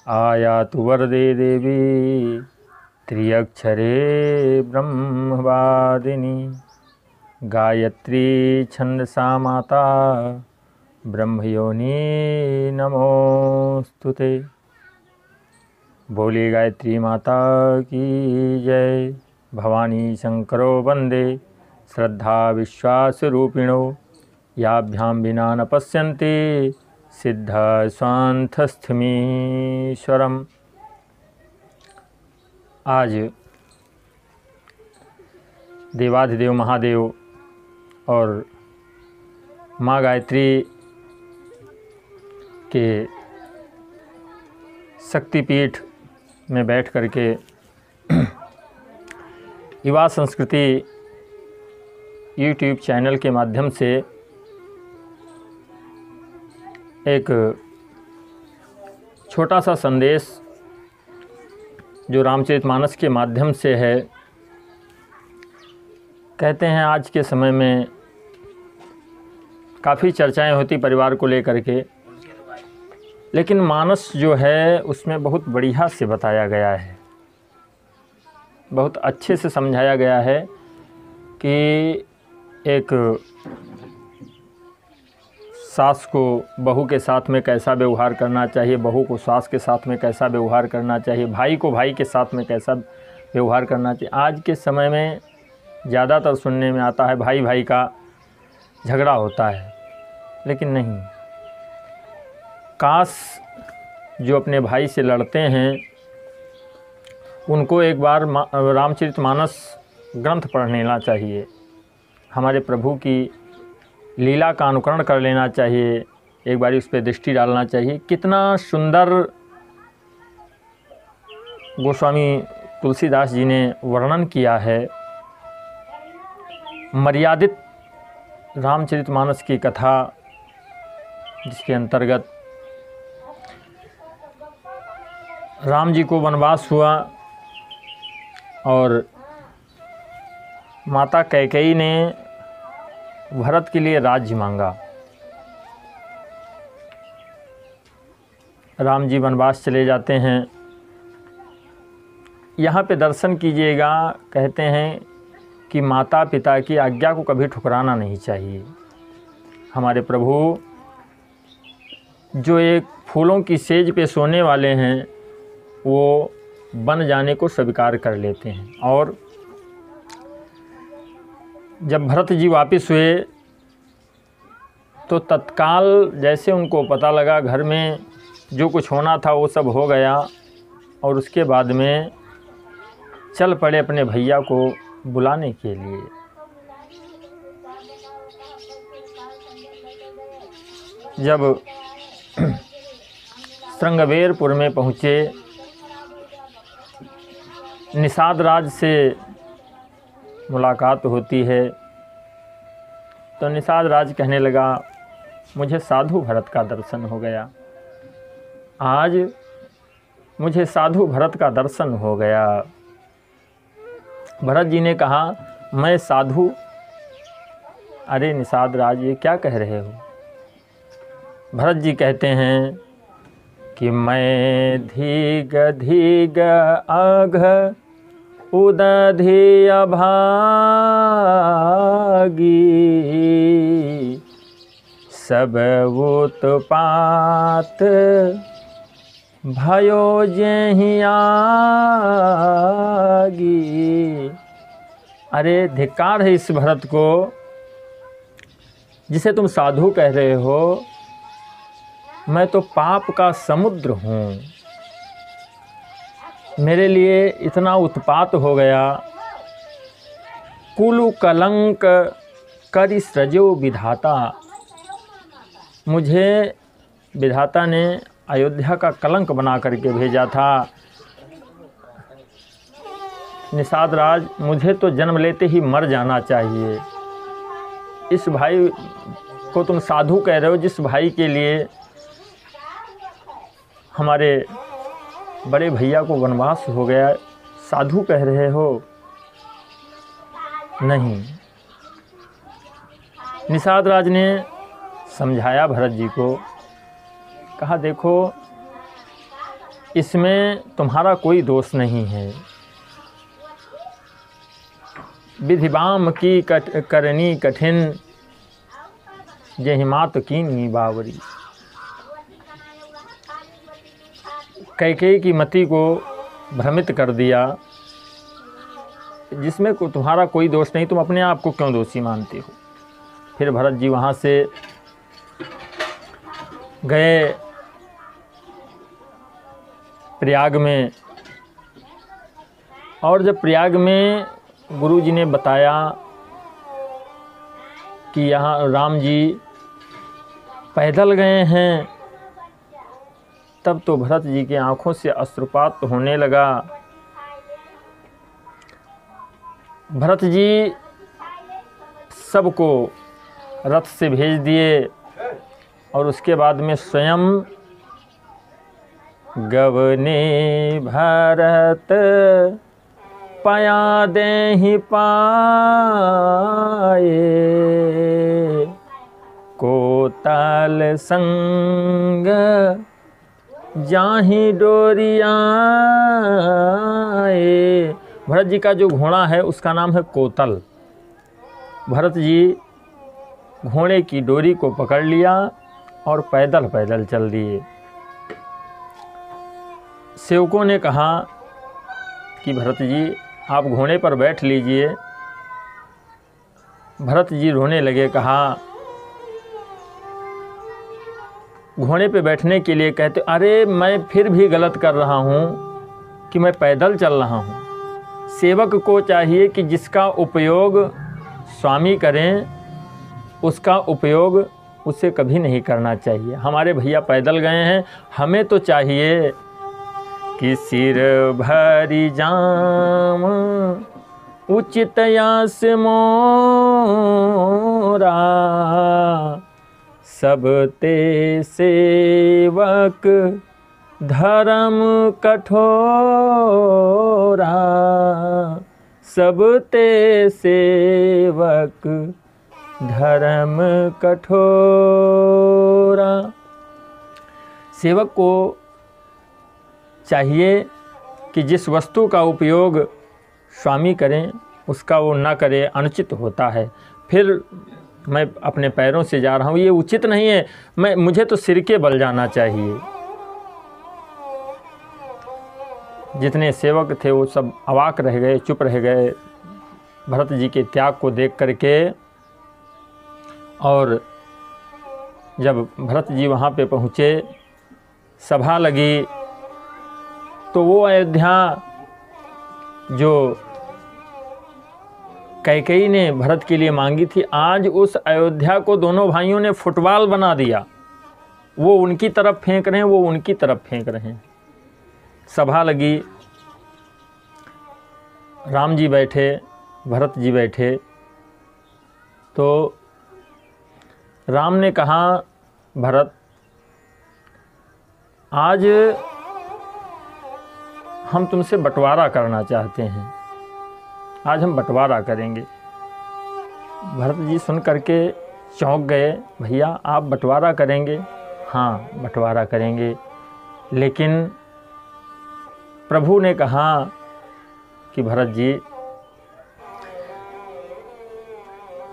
आयातु वरदे देवी त्र्यक्षरे ब्रह्मवादिनी गायत्री छंदसा माता ब्रह्मयोनि नमोस्तुते। बोली गायत्री माता की जय। भवानी शंकरो वंदे श्रद्धा विश्वास रूपिणो याभ्यां विना न पश्यन्ति सिद्ध स्वांतस्थमीश्वरम। आज देवाधिदेव महादेव और माँ गायत्री के शक्तिपीठ में बैठ करके युवा संस्कृति यूट्यूब चैनल के माध्यम से एक छोटा सा संदेश जो रामचरितमानस के माध्यम से है। कहते हैं आज के समय में काफ़ी चर्चाएं होती परिवार को लेकर के, लेकिन मानस जो है उसमें बहुत बढ़िया से बताया गया है, बहुत अच्छे से समझाया गया है कि एक सास को बहू के साथ में कैसा व्यवहार करना चाहिए, बहू को सास के साथ में कैसा व्यवहार करना चाहिए, भाई को भाई के साथ में कैसा व्यवहार करना चाहिए। आज के समय में ज़्यादातर सुनने में आता है भाई भाई का झगड़ा होता है, लेकिन नहीं, काश जो अपने भाई से लड़ते हैं उनको एक बार रामचरितमानस ग्रंथ पढ़ लेना चाहिए, हमारे प्रभु की लीला का अनुकरण कर लेना चाहिए, एक बार उस पर दृष्टि डालना चाहिए। कितना सुंदर गोस्वामी तुलसीदास जी ने वर्णन किया है। मर्यादित रामचरितमानस की कथा जिसके अंतर्गत राम जी को वनवास हुआ और माता कैकेयी ने भरत के लिए राज्य मांगा। राम जी वनवास चले जाते हैं। यहाँ पे दर्शन कीजिएगा, कहते हैं कि माता पिता की आज्ञा को कभी ठुकराना नहीं चाहिए। हमारे प्रभु जो एक फूलों की सेज पे सोने वाले हैं वो बन जाने को स्वीकार कर लेते हैं। और जब भरत जी वापस हुए तो तत्काल जैसे उनको पता लगा घर में जो कुछ होना था वो सब हो गया, और उसके बाद में चल पड़े अपने भैया को बुलाने के लिए। जब श्रृंगवेरपुर में पहुँचे, निषाद राज से मुलाकात होती है, तो निषाद राज कहने लगा मुझे साधु भरत का दर्शन हो गया, आज मुझे साधु भरत का दर्शन हो गया। भरत जी ने कहा मैं साधु? अरे निषाद राज ये क्या कह रहे हो? भरत जी कहते हैं कि मैं धीग धीग आघ उदधि अभागी सब उत्पात भयो जेहि आगी। अरे धिक्कार है इस भरत को जिसे तुम साधु कह रहे हो, मैं तो पाप का समुद्र हूँ, मेरे लिए इतना उत्पात हो गया। कुलु कलंक करि सृजो विधाता, मुझे विधाता ने अयोध्या का कलंक बना करके भेजा था। निषाद राज मुझे तो जन्म लेते ही मर जाना चाहिए। इस भाई को तुम साधु कह रहे हो, जिस भाई के लिए हमारे बड़े भैया को वनवास हो गया, साधु कह रहे हो? नहीं। निषाद राज ने समझाया भरत जी को, कहा देखो इसमें तुम्हारा कोई दोष नहीं है। विधिवाम की करनी कठिन, जहिमात कीनी बावरी। कैकेयी की मति को भ्रमित कर दिया, जिसमें तुम्हारा कोई दोष नहीं, तुम अपने आप को क्यों दोषी मानते हो। फिर भरत जी वहाँ से गए प्रयाग में, और जब प्रयाग में गुरु जी ने बताया कि यहाँ राम जी पैदल गए हैं, तब तो भरत जी की आंखों से अश्रुपात होने लगा। भरत जी सबको रथ से भेज दिए और उसके बाद में स्वयं गवने भरत पया देहि पाए, कोतल संग जाहि डोरियाए। भरत जी का जो घोड़ा है उसका नाम है कोतल। भरत जी घोड़े की डोरी को पकड़ लिया और पैदल पैदल चल दिए। सेवकों ने कहा कि भरत जी आप घोड़े पर बैठ लीजिए। भरत जी रोने लगे, कहा घोड़े पे बैठने के लिए कहते, अरे मैं फिर भी गलत कर रहा हूँ कि मैं पैदल चल रहा हूँ। सेवक को चाहिए कि जिसका उपयोग स्वामी करें उसका उपयोग उसे कभी नहीं करना चाहिए। हमारे भैया पैदल गए हैं, हमें तो चाहिए कि सिर भरी जाम उचित यास मोरा, सब ते सेवक धर्म कठोरा, सब ते सेवक धर्म कठोरा। सेवक को चाहिए कि जिस वस्तु का उपयोग स्वामी करें उसका वो ना करे, अनुचित होता है। फिर मैं अपने पैरों से जा रहा हूँ, ये उचित नहीं है, मुझे तो सिर के बल जाना चाहिए। जितने सेवक थे वो सब अवाक रह गए, चुप रह गए भरत जी के त्याग को देख करके। और जब भरत जी वहाँ पे पहुँचे, सभा लगी, तो वो अयोध्या जो कैकेयी ने भरत के लिए मांगी थी, आज उस अयोध्या को दोनों भाइयों ने फुटबॉल बना दिया। वो उनकी तरफ फेंक रहे हैं, वो उनकी तरफ फेंक रहे हैं। सभा लगी, राम जी बैठे, भरत जी बैठे, तो राम ने कहा, भरत आज हम तुमसे बंटवारा करना चाहते हैं, आज हम बंटवारा करेंगे। भरत जी सुन करके चौंक गए, भैया आप बंटवारा करेंगे? हाँ बंटवारा करेंगे, लेकिन प्रभु ने कहा कि भरत जी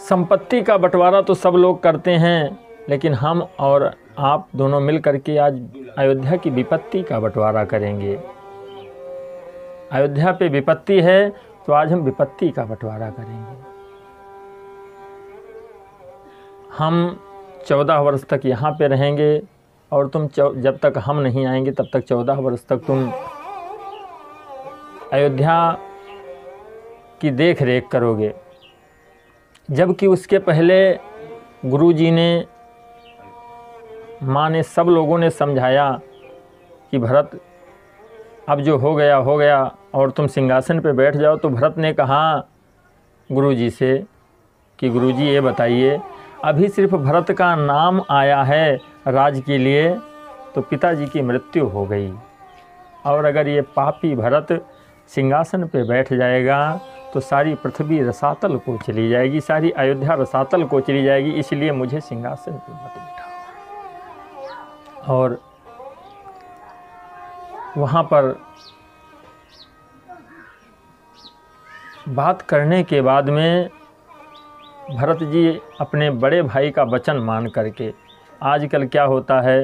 संपत्ति का बंटवारा तो सब लोग करते हैं, लेकिन हम और आप दोनों मिल करके आज अयोध्या की विपत्ति का बंटवारा करेंगे। अयोध्या पे विपत्ति है तो आज हम विपत्ति का बंटवारा करेंगे। हम 14 वर्ष तक यहाँ पे रहेंगे और तुम जब तक हम नहीं आएंगे तब तक 14 वर्ष तक तुम अयोध्या की देख रेख करोगे। जबकि उसके पहले गुरुजी ने, माँ ने, सब लोगों ने समझाया कि भरत अब जो हो गया हो गया और तुम सिंहासन पे बैठ जाओ। तो भरत ने कहा गुरुजी से कि गुरुजी ये बताइए, अभी सिर्फ भरत का नाम आया है राज के लिए तो पिताजी की मृत्यु हो गई, और अगर ये पापी भरत सिंहासन पे बैठ जाएगा तो सारी पृथ्वी रसातल को चली जाएगी, सारी अयोध्या रसातल को चली जाएगी, इसलिए मुझे सिंहासन पे मत बिठाओ। और वहाँ पर बात करने के बाद में भरत जी अपने बड़े भाई का वचन मान करके, आजकल क्या होता है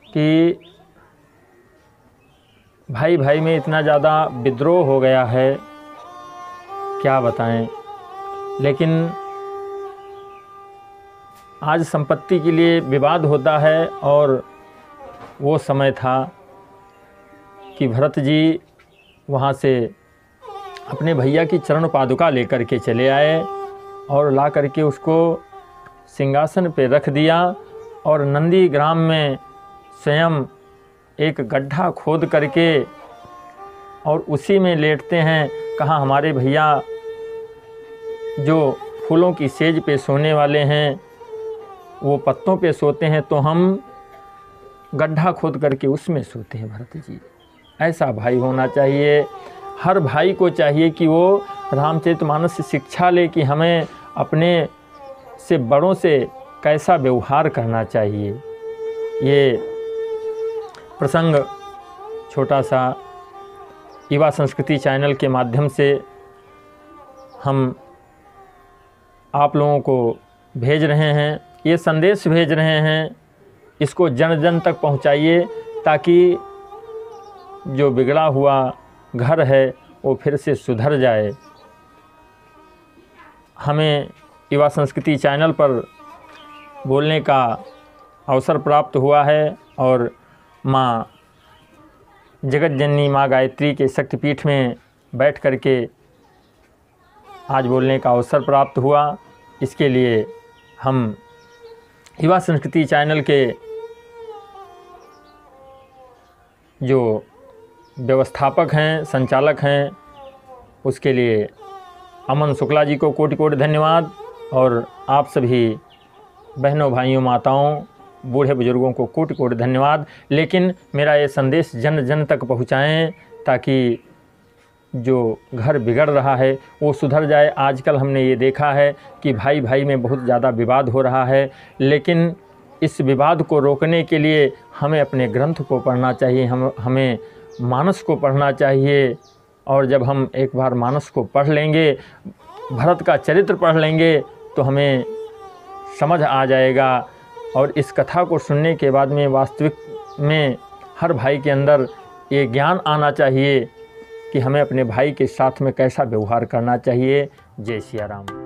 कि भाई भाई में इतना ज़्यादा विद्रोह हो गया है, क्या बताएं। लेकिन आज संपत्ति के लिए विवाद होता है, और वो समय था कि भरत जी वहाँ से अपने भैया की चरण पादुका लेकर के चले आए और ला करके उसको सिंहासन पे रख दिया, और नंदी ग्राम में स्वयं एक गड्ढा खोद करके और उसी में लेटते हैं। कहाँ हमारे भैया जो फूलों की सेज पे सोने वाले हैं वो पत्तों पे सोते हैं, तो हम गड्ढा खोद करके उसमें सोते हैं भरत जी। ऐसा भाई होना चाहिए। हर भाई को चाहिए कि वो रामचरितमानस से शिक्षा ले कि हमें अपने से बड़ों से कैसा व्यवहार करना चाहिए। ये प्रसंग छोटा सा युवा संस्कृति चैनल के माध्यम से हम आप लोगों को भेज रहे हैं, ये संदेश भेज रहे हैं। इसको जन जन तक पहुंचाइए ताकि जो बिगड़ा हुआ घर है वो फिर से सुधर जाए। हमें युवा संस्कृति चैनल पर बोलने का अवसर प्राप्त हुआ है, और माँ जगत जननी माँ गायत्री के शक्तिपीठ में बैठ करके आज बोलने का अवसर प्राप्त हुआ। इसके लिए हम युवा संस्कृति चैनल के जो व्यवस्थापक हैं, संचालक हैं, उसके लिए अमन शुक्ला जी को कोटि कोटि धन्यवाद, और आप सभी बहनों भाइयों माताओं बूढ़े बुजुर्गों को कोटि कोटि धन्यवाद। लेकिन मेरा ये संदेश जन जन तक पहुँचाएँ ताकि जो घर बिगड़ रहा है वो सुधर जाए। आजकल हमने ये देखा है कि भाई भाई में बहुत ज़्यादा विवाद हो रहा है, लेकिन इस विवाद को रोकने के लिए हमें अपने ग्रंथ को पढ़ना चाहिए, हमें मानस को पढ़ना चाहिए। और जब हम एक बार मानस को पढ़ लेंगे, भरत का चरित्र पढ़ लेंगे, तो हमें समझ आ जाएगा। और इस कथा को सुनने के बाद में वास्तविक में हर भाई के अंदर ये ज्ञान आना चाहिए कि हमें अपने भाई के साथ में कैसा व्यवहार करना चाहिए। जय सिया राम।